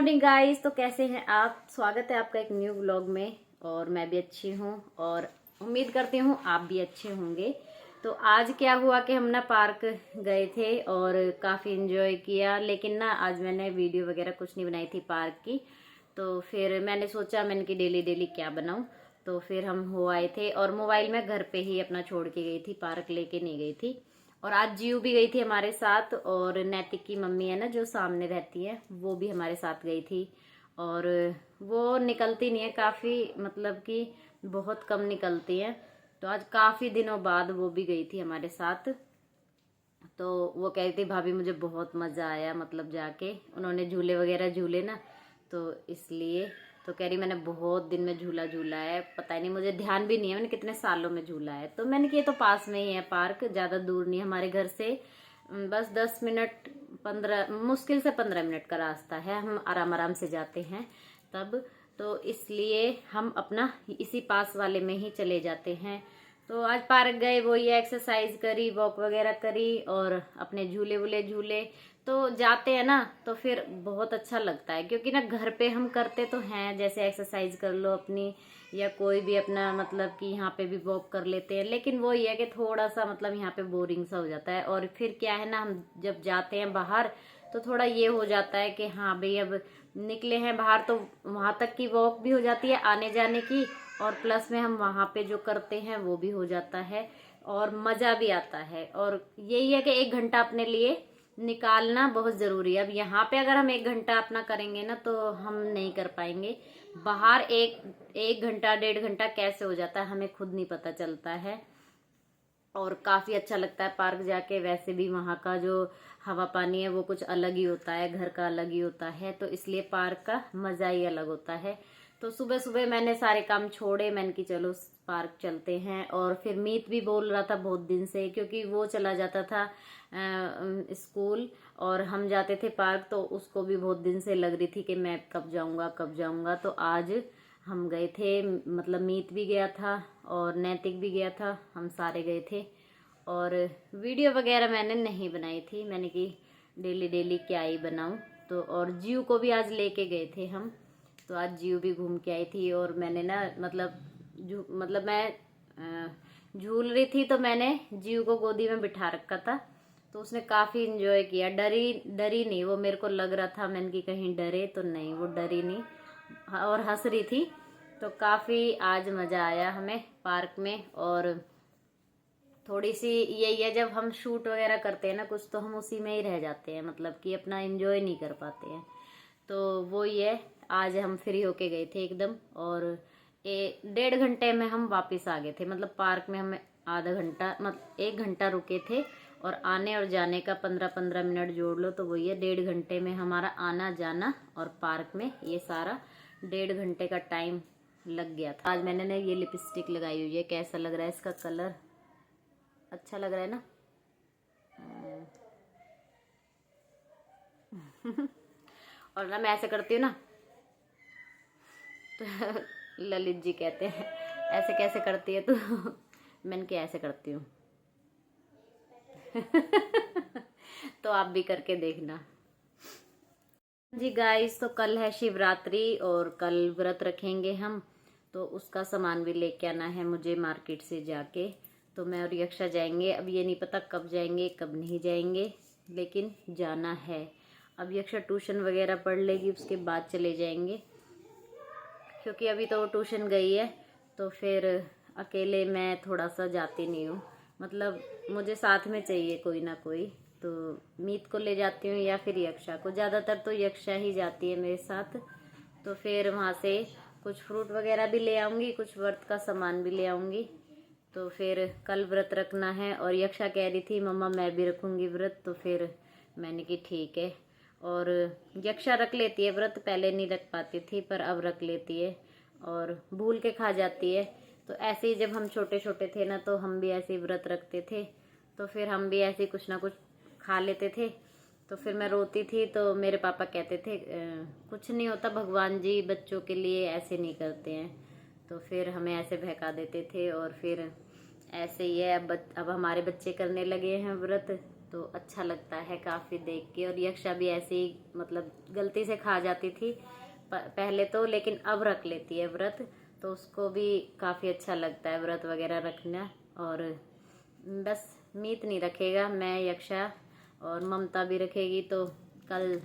Morning guys. तो कैसे हैं आप? स्वागत है आपका एक न्यू व्लॉग में। और मैं भी अच्छी हूँ और उम्मीद करती हूँ आप भी अच्छे होंगे। तो आज क्या हुआ कि हम ना पार्क गए थे और काफ़ी इन्जॉय किया, लेकिन ना आज मैंने वीडियो वगैरह कुछ नहीं बनाई थी पार्क की। तो फिर मैंने सोचा मैंने कि डेली डेली क्या बनाऊँ। तो फिर हम हो आए थे और मोबाइल मैं घर पे ही अपना छोड़ के गई थी, पार्क लेके नहीं गई थी। और आज जीव भी गई थी हमारे साथ, और नैतिक की मम्मी है ना जो सामने रहती है, वो भी हमारे साथ गई थी। और वो निकलती नहीं है काफ़ी, मतलब कि बहुत कम निकलती है। तो आज काफ़ी दिनों बाद वो भी गई थी हमारे साथ। तो वो कह रही थी भाभी मुझे बहुत मज़ा आया, मतलब जाके उन्होंने झूले वगैरह झूले ना, तो इसलिए। तो कह रही मैंने बहुत दिन में झूला झूला है, पता ही नहीं, मुझे ध्यान भी नहीं है मैंने कितने सालों में झूला है। तो मैंने किया तो पास में ही है पार्क, ज़्यादा दूर नहीं है हमारे घर से, बस 10 मिनट 15, मुश्किल से 15 मिनट का रास्ता है। हम आराम आराम से जाते हैं तब, तो इसलिए हम अपना इसी पास वाले में ही चले जाते हैं। तो आज पार्क गए, वो ये एक्सरसाइज करी, वॉक वगैरह करी और अपने झूले वूले झूले। तो जाते हैं ना तो फिर बहुत अच्छा लगता है, क्योंकि ना घर पे हम करते तो हैं, जैसे एक्सरसाइज कर लो अपनी, या कोई भी अपना मतलब कि यहाँ पे भी वॉक कर लेते हैं। लेकिन वो ये है कि थोड़ा सा मतलब यहाँ पे बोरिंग सा हो जाता है। और फिर क्या है ना, हम जब जाते हैं बाहर तो थोड़ा ये हो जाता है कि हाँ भाई अब निकले हैं बाहर, तो वहाँ तक की वॉक भी हो जाती है आने जाने की, और प्लस में हम वहाँ पे जो करते हैं वो भी हो जाता है और मज़ा भी आता है। और यही है कि 1 घंटा अपने लिए निकालना बहुत ज़रूरी है। अब यहाँ पे अगर हम 1 घंटा अपना करेंगे ना तो हम नहीं कर पाएंगे। बाहर एक एक घंटा 1.5 घंटा कैसे हो जाता है हमें खुद नहीं पता चलता है। और काफ़ी अच्छा लगता है पार्क जाके। वैसे भी वहाँ का जो हवा पानी है वो कुछ अलग ही होता है, घर का अलग ही होता है, तो इसलिए पार्क का मज़ा ही अलग होता है। तो सुबह सुबह मैंने सारे काम छोड़े, मैंने कि चलो पार्क चलते हैं। और फिर मीत भी बोल रहा था बहुत दिन से, क्योंकि वो चला जाता था स्कूल और हम जाते थे पार्क, तो उसको भी बहुत दिन से लग रही थी कि मैं कब जाऊंगा कब जाऊंगा। तो आज हम गए थे, मतलब मीत भी गया था और नैतिक भी गया था, हम सारे गए थे। और वीडियो वगैरह मैंने नहीं बनाई थी, मैंने कि डेली डेली क्या ही बनाऊं। तो और जीव को भी आज लेके गए थे हम, तो आज जीव भी घूम के आई थी। और मैंने ना मतलब मैं झूल रही थी तो मैंने जीव को गोदी में बिठा रखा था, तो उसने काफ़ी इंजॉय किया। डरी डरी नहीं, वो मेरे को लग रहा था मैंने कि कहीं डरे, तो नहीं वो डरी नहीं और हंस रही थी। तो काफ़ी आज मज़ा आया हमें पार्क में। और थोड़ी सी यही है, जब हम शूट वगैरह करते हैं ना कुछ, तो हम उसी में ही रह जाते हैं, मतलब कि अपना एंजॉय नहीं कर पाते हैं। तो वो ही है, आज हम फ्री होके गए थे एकदम। और 1.5 घंटे में हम वापस आ गए थे, मतलब पार्क में हमें आधा घंटा मतलब 1 घंटा रुके थे, और आने और जाने का 15-15 मिनट जोड़ लो तो वही है 1.5 घंटे में हमारा आना जाना और पार्क में ये सारा 1.5 घंटे का टाइम लग गया था। आज मैंने ना ये लिपस्टिक लगाई हुई है, कैसा लग रहा है इसका कलर? अच्छा लग रहा है ना? और ना मैं ऐसे करती हूँ ना तो ललित जी कहते हैं ऐसे कैसे करती है तू? मैंने क्या ऐसे करती हूँ। तो आप भी करके देखना जी गाइस। तो कल है शिवरात्रि और कल व्रत रखेंगे हम, तो उसका सामान भी लेके आना है मुझे मार्केट से जाके। तो मैं और यक्षा जाएंगे, अब ये नहीं पता कब जाएंगे कब नहीं जाएंगे, लेकिन जाना है। अब यक्षा ट्यूशन वगैरह पढ़ लेगी, उसके बाद चले जाएंगे, क्योंकि अभी तो वो ट्यूशन गई है। तो फिर अकेले मैं थोड़ा सा जाती नहीं हूँ, मतलब मुझे साथ में चाहिए कोई ना कोई। तो मीत को ले जाती हूँ या फिर यक्षा को, ज़्यादातर तो यक्षा ही जाती है मेरे साथ। तो फिर वहाँ से कुछ फ्रूट वगैरह भी ले आऊँगी, कुछ व्रत का सामान भी ले आऊँगी। तो फिर कल व्रत रखना है, और यक्षा कह रही थी मम्मा मैं भी रखूँगी व्रत, तो फिर मैंने कि ठीक है। और यक्षा रख लेती है व्रत, पहले नहीं रख पाती थी पर अब रख लेती है, और भूल के खा जाती है। तो ऐसे ही जब हम छोटे छोटे थे ना, तो हम भी ऐसे ही व्रत रखते थे, तो फिर हम भी ऐसे कुछ ना कुछ खा लेते थे। तो फिर मैं रोती थी तो मेरे पापा कहते थे कुछ नहीं होता, भगवान जी बच्चों के लिए ऐसे नहीं करते हैं। तो फिर हमें ऐसे बहका देते थे, और फिर ऐसे ही है। अब हमारे बच्चे करने लगे हैं व्रत, तो अच्छा लगता है काफ़ी देख के। और यक्षा भी ऐसे ही मतलब गलती से खा जाती थी पहले तो, लेकिन अब रख लेती है व्रत, तो उसको भी काफ़ी अच्छा लगता है व्रत वगैरह रखना। और बस मीत नहीं रखेगा, मैं, यक्षा और ममता भी रखेगी। तो कल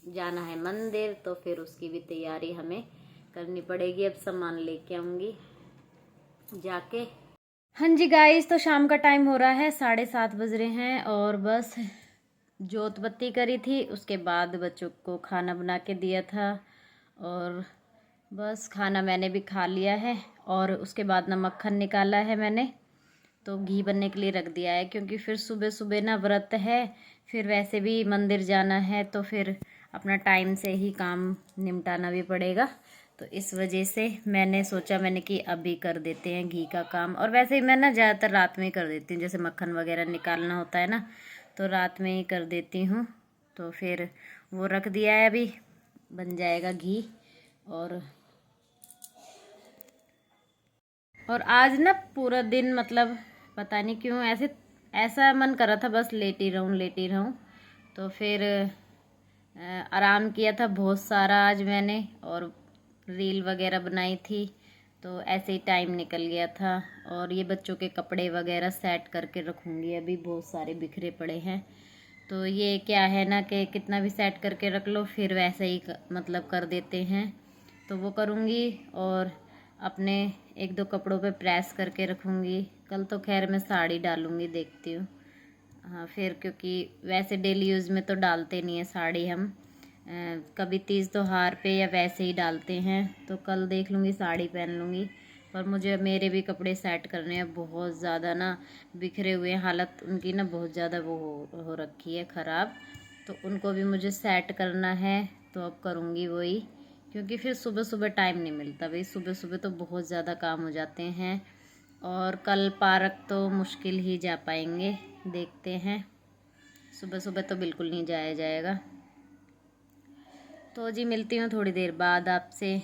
जाना है मंदिर, तो फिर उसकी भी तैयारी हमें करनी पड़ेगी। अब सामान लेके आऊँगी जाके। हाँ जी गाइस, तो शाम का टाइम हो रहा है, 7:30 बज रहे हैं। और बस जोत बत्ती करी थी, उसके बाद बच्चों को खाना बना के दिया था। और बस खाना मैंने भी खा लिया है। और उसके बाद ना मक्खन निकाला है मैंने, तो घी बनने के लिए रख दिया है, क्योंकि फिर सुबह सुबह ना व्रत है, फिर वैसे भी मंदिर जाना है, तो फिर अपना टाइम से ही काम निपटाना भी पड़ेगा। तो इस वजह से मैंने सोचा कि अभी कर देते हैं घी का काम। और वैसे ही मैं ना ज़्यादातर रात में ही कर देती हूँ, जैसे मक्खन वगैरह निकालना होता है ना, तो रात में ही कर देती हूँ। तो फिर वो रख दिया है, अभी बन जाएगा घी। और आज ना पूरा दिन मतलब पता नहीं क्यों ऐसा मन कर रहा था बस लेटी रहूं। तो फिर आराम किया था बहुत सारा आज मैंने, और रील वगैरह बनाई थी, तो ऐसे ही टाइम निकल गया था। और ये बच्चों के कपड़े वगैरह सेट करके रखूँगी, अभी बहुत सारे बिखरे पड़े हैं। तो ये क्या है ना कि कितना भी सेट करके रख लो, फिर वैसे ही मतलब कर देते हैं, तो वो करूँगी। और अपने 1-2 कपड़ों पे प्रेस करके रखूँगी। कल तो खैर मैं साड़ी डालूँगी, देखती हूँ। हाँ, फिर क्योंकि वैसे डेली यूज़ में तो डालते नहीं है साड़ी हम, कभी तीज त्योहार पे या वैसे ही डालते हैं। तो कल देख लूँगी, साड़ी पहन लूँगी। पर मुझे मेरे भी कपड़े सेट करने हैं, बहुत ज़्यादा ना बिखरे हुए हैं, हालत उनकी ना बहुत ज़्यादा वो हो रखी है ख़राब। तो उनको भी मुझे सेट करना है, तो अब करूँगी वही, क्योंकि फिर सुबह सुबह टाइम नहीं मिलता भाई, सुबह सुबह तो बहुत ज़्यादा काम हो जाते हैं। और कल पार्क तो मुश्किल ही जा पाएंगे, देखते हैं, सुबह सुबह तो बिल्कुल नहीं जाया जाएगा। तो जी मिलती हूँ थोड़ी देर बाद आपसे।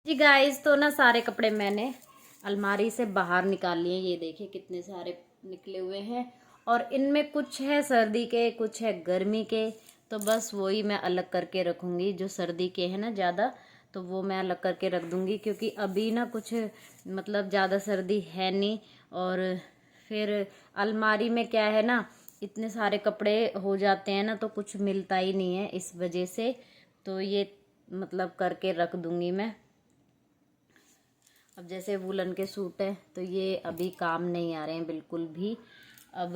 जी गाइस, तो ना सारे कपड़े मैंने अलमारी से बाहर निकाल लिए। ये देखिए कितने सारे निकले हुए हैं, और इनमें कुछ है सर्दी के, कुछ है गर्मी के। तो बस वही मैं अलग करके रखूँगी, जो सर्दी के हैं ना ज़्यादा, तो वो मैं अलग करके रख दूँगी, क्योंकि अभी ना कुछ मतलब ज़्यादा सर्दी है नहीं। और फिर अलमारी में क्या है ना, इतने सारे कपड़े हो जाते हैं ना, तो कुछ मिलता ही नहीं है इस वजह से। तो ये मतलब करके रख दूँगी मैं। अब जैसे वुलन के सूट है, तो ये अभी काम नहीं आ रहे हैं बिल्कुल भी, अब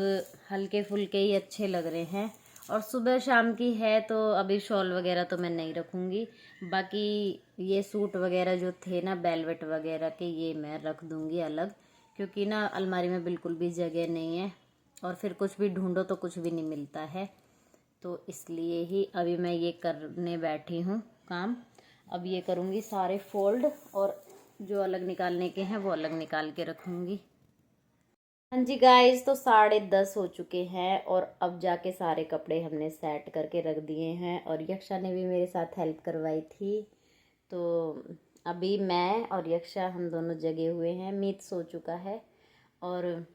हल्के फुल्के ही अच्छे लग रहे हैं। और सुबह शाम की है, तो अभी शॉल वगैरह तो मैं नहीं रखूँगी। बाकी ये सूट वगैरह जो थे ना वेलवेट वगैरह के, ये मैं रख दूँगी अलग, क्योंकि ना अलमारी में बिल्कुल भी जगह नहीं है, और फिर कुछ भी ढूंढो तो कुछ भी नहीं मिलता है। तो इसलिए ही अभी मैं ये करने बैठी हूँ काम। अब ये करूँगी सारे फोल्ड, और जो अलग निकालने के हैं वो अलग निकाल के रखूँगी। हाँ जी गाइस, तो 10:30 हो चुके हैं, और अब जाके सारे कपड़े हमने सेट करके रख दिए हैं। और यक्षा ने भी मेरे साथ हेल्प करवाई थी। तो अभी मैं और यक्षा हम दोनों जगे हुए हैं, मीत सो चुका है। और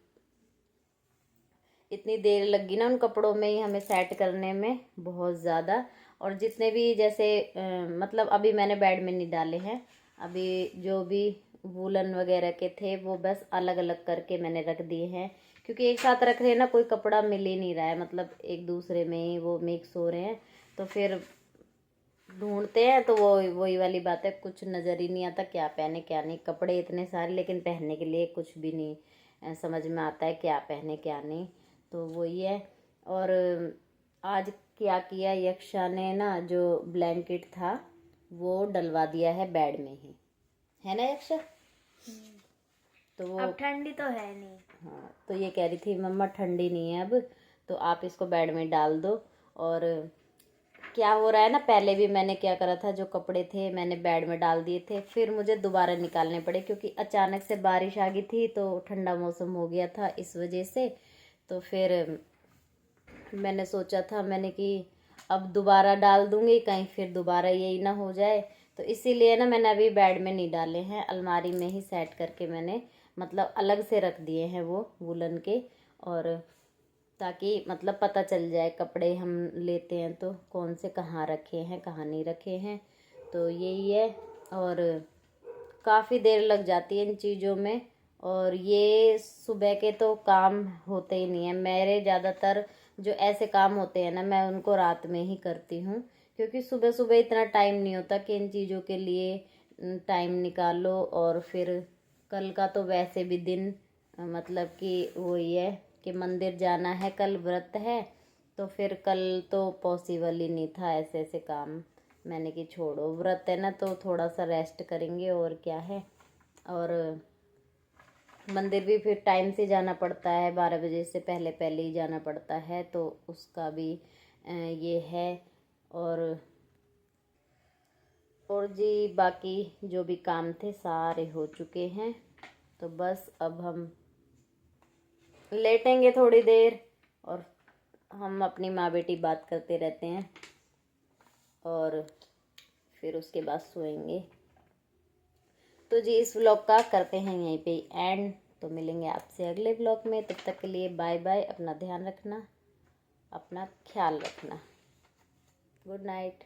इतनी देर लगी ना उन कपड़ों में ही हमें सेट करने में, बहुत ज़्यादा। और जितने भी जैसे मतलब अभी मैंने बेड में नहीं डाले हैं, अभी जो भी वूलन वगैरह के थे वो बस अलग अलग करके मैंने रख दिए हैं, क्योंकि एक साथ रख रहे हैं ना, कोई कपड़ा मिल ही नहीं रहा है, मतलब एक दूसरे में ही वो मिक्स हो रहे हैं। तो फिर ढूंढते हैं तो वो वही वाली बात है, कुछ नज़र ही नहीं आता क्या पहने क्या नहीं। कपड़े इतने सारे, लेकिन पहनने के लिए कुछ भी नहीं समझ में आता है क्या पहने क्या नहीं। तो वही है। और आज क्या किया, यक्षा ने ना जो ब्लैंकेट था वो डलवा दिया है बेड में ही, है ना यक्षा? तो वो अब ठंडी तो है नहीं। हाँ, तो ये कह रही थी मम्मा ठंडी नहीं है अब, तो आप इसको बेड में डाल दो। और क्या हो रहा है ना, पहले भी मैंने क्या करा था, जो कपड़े थे मैंने बेड में डाल दिए थे, फिर मुझे दोबारा निकालने पड़े, क्योंकि अचानक से बारिश आ गई थी, तो ठंडा मौसम हो गया था इस वजह से। तो फिर मैंने सोचा था कि अब दोबारा डाल दूंगी, कहीं फिर दोबारा यही ना हो जाए। तो इसीलिए ना मैंने अभी बेड में नहीं डाले हैं, अलमारी में ही सेट करके मैंने मतलब अलग से रख दिए हैं वो वुलन के। और ताकि मतलब पता चल जाए कपड़े हम लेते हैं तो कौन से कहाँ रखे हैं कहाँ नहीं रखे हैं। तो यही है, और काफ़ी देर लग जाती है इन चीज़ों में। और ये सुबह के तो काम होते ही नहीं है मेरे, ज़्यादातर जो ऐसे काम होते हैं ना मैं उनको रात में ही करती हूँ, क्योंकि सुबह सुबह इतना टाइम नहीं होता कि इन चीज़ों के लिए टाइम निकालो। और फिर कल का तो वैसे भी दिन मतलब कि वही है कि मंदिर जाना है, कल व्रत है, तो फिर कल तो पॉसिबल ही नहीं था ऐसे ऐसे काम। मैंने कि छोड़ो, व्रत है ना तो थोड़ा सा रेस्ट करेंगे और क्या है। और मंदिर भी फिर टाइम से जाना पड़ता है, 12 बजे से पहले पहले ही जाना पड़ता है, तो उसका भी ये है। और जी बाकी जो भी काम थे सारे हो चुके हैं, तो बस अब हम लेटेंगे थोड़ी देर, और हम अपनी माँ बेटी बात करते रहते हैं, और फिर उसके बाद सोएंगे। तो जी इस व्लॉग का करते हैं यहीं पे एंड। तो मिलेंगे आपसे अगले व्लॉग में, तब तक के लिए बाय बाय। अपना ध्यान रखना, अपना ख्याल रखना। Good night.